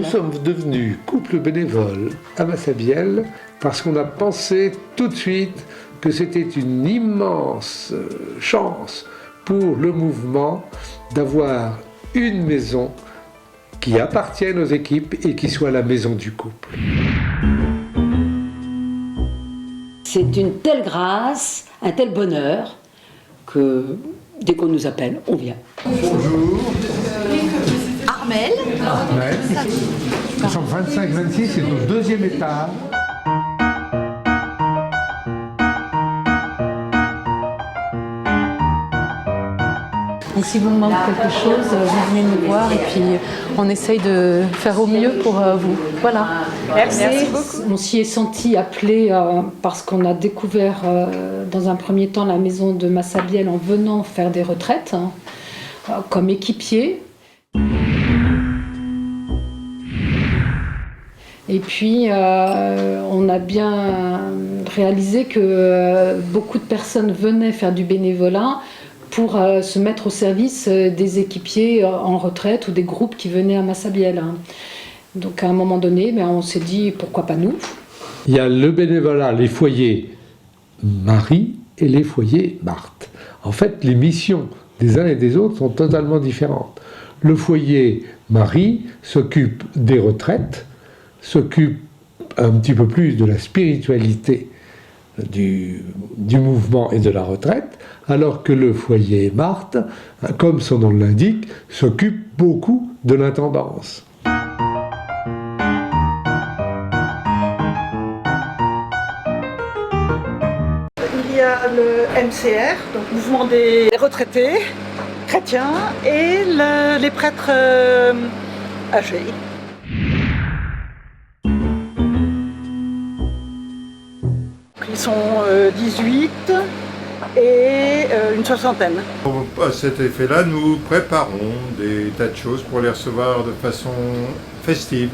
sommes devenus couple bénévole à Massabielle parce qu'on a pensé tout de suite que c'était une immense chance pour le mouvement d'avoir une maison qui appartienne aux équipes et qui soit la maison du couple. C'est une telle grâce, un tel bonheur que dès qu'on nous appelle, on vient. Bonjour. Armel. Nous sommes 25-26, c'est au deuxième étage. Donc si vous me manque quelque chose, vous venez nous voir et puis on essaye de faire au mieux pour vous. Voilà. Merci beaucoup. On s'y est senti appelé parce qu'on a découvert dans un premier temps la maison de Massabielle en venant faire des retraites comme équipier. Et puis on a bien réalisé que beaucoup de personnes venaient faire du bénévolat pour se mettre au service des équipiers en retraite ou des groupes qui venaient à Massabielle. Donc à un moment donné, on s'est dit pourquoi pas nous. Il y a le bénévolat, les foyers Marie et les foyers Marthe. En fait, les missions des uns et des autres sont totalement différentes. Le foyer Marie s'occupe des retraites, s'occupe un petit peu plus de la spiritualité du mouvement et de la retraite, alors que le foyer Marthe, comme son nom l'indique, s'occupe beaucoup de l'intendance. Il y a le MCR, donc Mouvement des retraités chrétiens, et les prêtres âgés. Ils sont 18 et une soixantaine. À cet effet-là, nous préparons des tas de choses pour les recevoir de façon festive.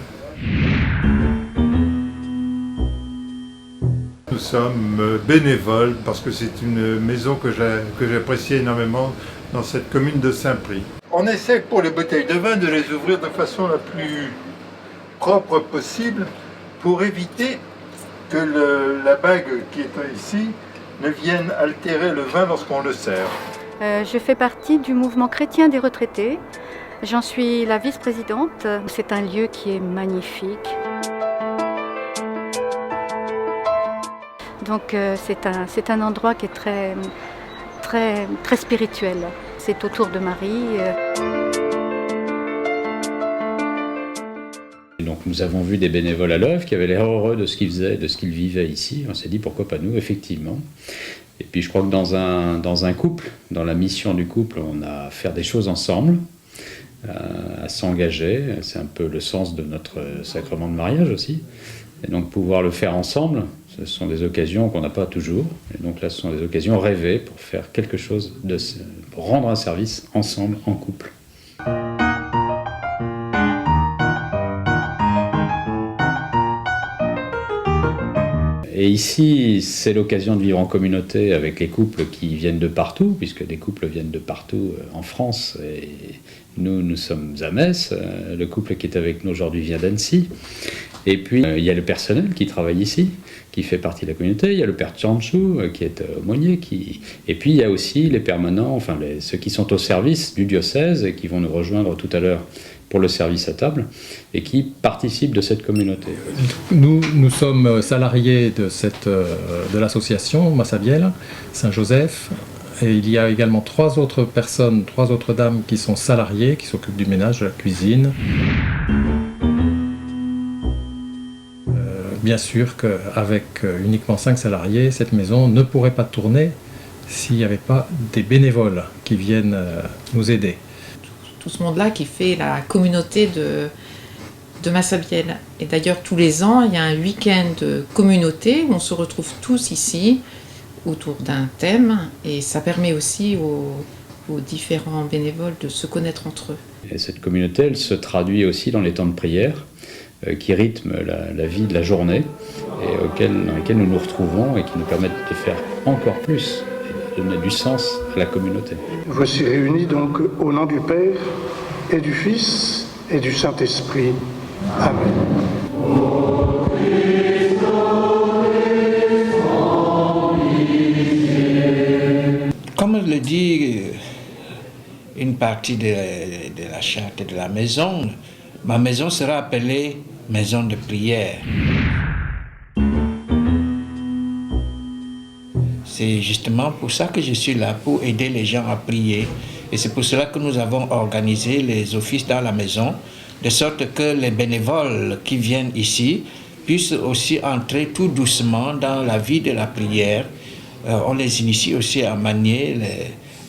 Nous sommes bénévoles parce que c'est une maison que j'apprécie énormément dans cette commune de Saint-Prix. On essaie pour les bouteilles de vin de les ouvrir de façon la plus propre possible pour éviter que la bague qui est ici ne vienne altérer le vin lorsqu'on le sert. Je fais partie du mouvement chrétien des retraités. J'en suis la vice-présidente. C'est un lieu qui est magnifique. Donc c'est un endroit qui est très, très, très spirituel. C'est autour de Marie. Donc nous avons vu des bénévoles à l'œuvre qui avaient l'air heureux de ce qu'ils faisaient, de ce qu'ils vivaient ici. On s'est dit pourquoi pas nous, effectivement. Et puis je crois que dans un couple, dans la mission du couple, on a à faire des choses ensemble, à s'engager. C'est un peu le sens de notre sacrement de mariage aussi. Et donc pouvoir le faire ensemble, ce sont des occasions qu'on n'a pas toujours. Et donc là, ce sont des occasions rêvées pour faire quelque chose, pour rendre un service ensemble, en couple. Et ici, c'est l'occasion de vivre en communauté avec les couples qui viennent de partout, puisque des couples viennent de partout en France. Et nous sommes à Metz. Le couple qui est avec nous aujourd'hui vient d'Annecy. Et puis, il y a le personnel qui travaille ici, qui fait partie de la communauté. Il y a le père Tchanchou, qui est aumônier. Et puis, il y a aussi les permanents, enfin ceux qui sont au service du diocèse et qui vont nous rejoindre tout à l'heure pour le service à table et qui participent de cette communauté. Nous sommes salariés de l'association Massabielle, Saint-Joseph, et il y a également trois autres dames qui sont salariées, qui s'occupent du ménage, de la cuisine. Bien sûr qu'avec uniquement 5 salariés, cette maison ne pourrait pas tourner s'il n'y avait pas des bénévoles qui viennent nous aider. Tout ce monde-là qui fait la communauté de Massabielle. Et d'ailleurs, tous les ans, il y a un week-end de communauté où on se retrouve tous ici autour d'un thème et ça permet aussi aux différents bénévoles de se connaître entre eux. Et cette communauté, elle se traduit aussi dans les temps de prière qui rythment la vie de la journée et dans lesquels nous nous retrouvons et qui nous permettent de faire encore plus et de donner du sens à la communauté. Voici réunis donc au nom du Père et du Fils et du Saint-Esprit. Comme le dit une partie de la charte de la maison, ma maison sera appelée maison de prière. C'est justement pour ça que je suis là, pour aider les gens à prier. Et c'est pour cela que nous avons organisé les offices dans la maison, de sorte que les bénévoles qui viennent ici puissent aussi entrer tout doucement dans la vie de la prière. On les initie aussi à manier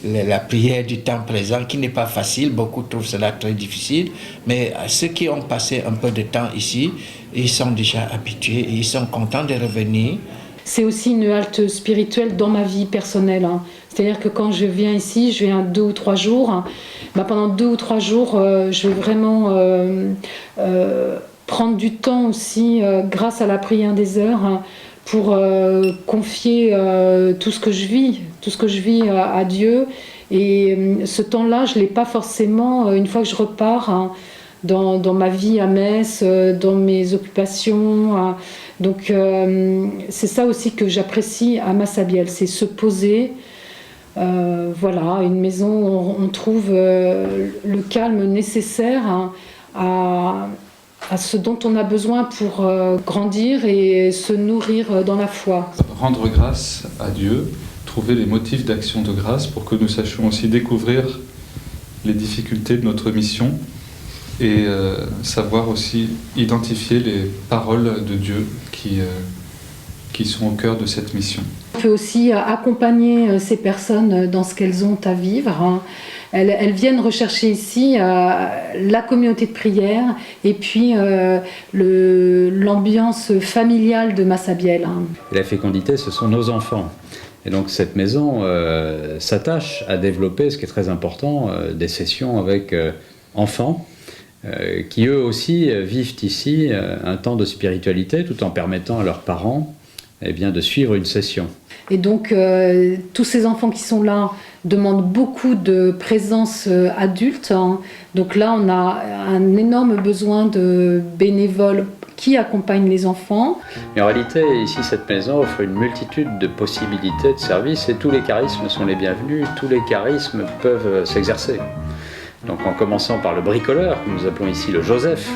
la prière du temps présent, qui n'est pas facile, beaucoup trouvent cela très difficile, mais ceux qui ont passé un peu de temps ici, ils sont déjà habitués et ils sont contents de revenir. C'est aussi une halte spirituelle dans ma vie personnelle. C'est-à-dire que quand je viens ici, je viens 2 ou 3 jours. Pendant 2 ou 3 jours, je vais vraiment prendre du temps aussi, grâce à la prière des heures, pour confier tout ce que je vis à Dieu. Et ce temps-là, je ne l'ai pas forcément une fois que je repars dans ma vie à Metz, dans mes occupations. Donc c'est ça aussi que j'apprécie à Massabielle, c'est se poser. Voilà, une maison où on trouve le calme nécessaire à ce dont on a besoin pour grandir et se nourrir dans la foi. Rendre grâce à Dieu, trouver les motifs d'action de grâce pour que nous sachions aussi découvrir les difficultés de notre mission et savoir aussi identifier les paroles de Dieu qui sont au cœur de cette mission. On peut aussi accompagner ces personnes dans ce qu'elles ont à vivre. Elles viennent rechercher ici la communauté de prière et puis l'ambiance familiale de Massabielle. La fécondité, ce sont nos enfants. Et donc cette maison s'attache à développer, ce qui est très important, des sessions avec enfants qui eux aussi vivent ici un temps de spiritualité tout en permettant à leurs parents de suivre une session. Et donc tous ces enfants qui sont là demandent beaucoup de présence adulte. Donc là on a un énorme besoin de bénévoles qui accompagnent les enfants. Mais en réalité, ici, cette maison offre une multitude de possibilités de services et tous les charismes sont les bienvenus, tous les charismes peuvent s'exercer. Donc en commençant par le bricoleur, que nous appelons ici le Joseph,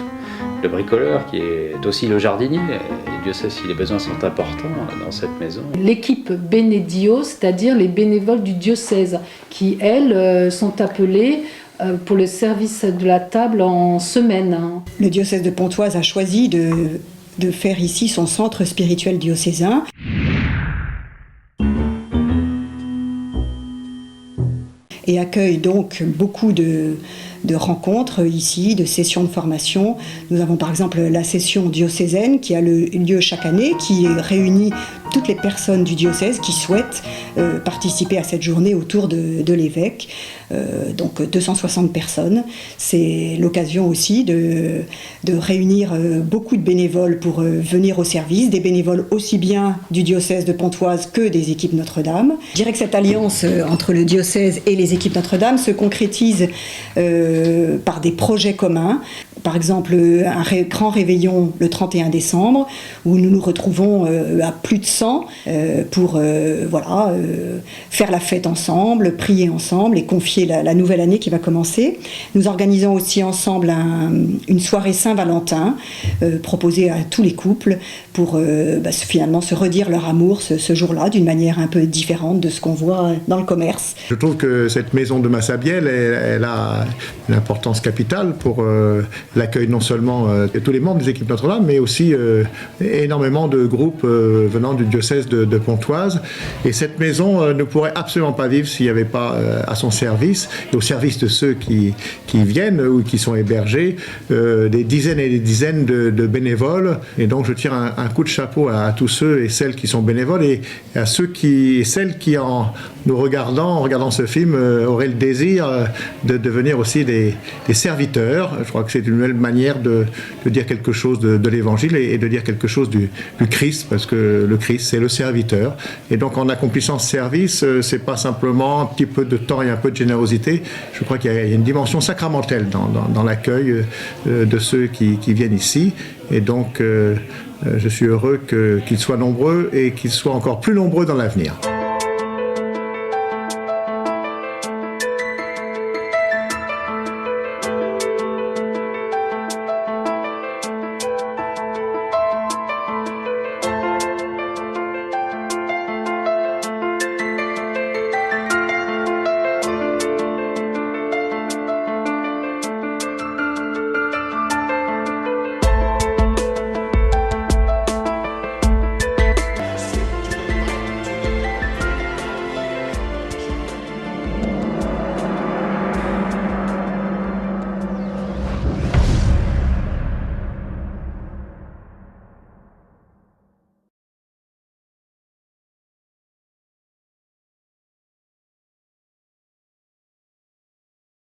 le bricoleur qui est aussi le jardinier, et Dieu sait si les besoins sont importants dans cette maison. L'équipe Bénédio, c'est-à-dire les bénévoles du diocèse, qui elles sont appelées pour le service de la table en semaine. Le diocèse de Pontoise a choisi de faire ici son centre spirituel diocésain. Et accueille donc beaucoup de rencontres ici, de sessions de formation. Nous avons par exemple la session diocésaine qui a lieu chaque année, qui réunit toutes les personnes du diocèse qui souhaitent participer à cette journée autour de l'évêque. Donc 260 personnes. C'est l'occasion aussi de réunir beaucoup de bénévoles pour venir au service, des bénévoles aussi bien du diocèse de Pontoise que des équipes Notre-Dame. Je dirais que cette alliance entre le diocèse et les équipes Notre-Dame se concrétise par des projets communs. Par exemple, un grand réveillon le 31 décembre, où nous nous retrouvons à plus de 100 pour faire la fête ensemble, prier ensemble et confier la nouvelle année qui va commencer. Nous organisons aussi ensemble une soirée Saint-Valentin proposée à tous les couples pour finalement se redire leur amour ce jour-là d'une manière un peu différente de ce qu'on voit dans le commerce. Je trouve que cette maison de Massabielle, elle a une importance capitale pour l'accueil non seulement de tous les membres des équipes Notre-Dame, mais aussi énormément de groupes venant du diocèse de Pontoise. Et cette maison ne pourrait absolument pas vivre s'il n'y avait pas à son service, et au service de ceux qui viennent ou qui sont hébergés, des dizaines et des dizaines de bénévoles. Et donc je tire un coup de chapeau à tous ceux et celles qui sont bénévoles et à ceux et celles qui, en regardant ce film, auraient le désir de devenir aussi des serviteurs. Je crois que c'est une nouvelle manière de dire quelque chose de l'Évangile et de dire quelque chose du Christ, parce que le Christ, c'est le serviteur. Et donc, en accomplissant ce service, c'est pas simplement un petit peu de temps et un peu de générosité. Je crois qu'il y a une dimension sacramentelle dans l'accueil de ceux qui viennent ici. Et donc, je suis heureux qu'ils soient nombreux et qu'ils soient encore plus nombreux dans l'avenir.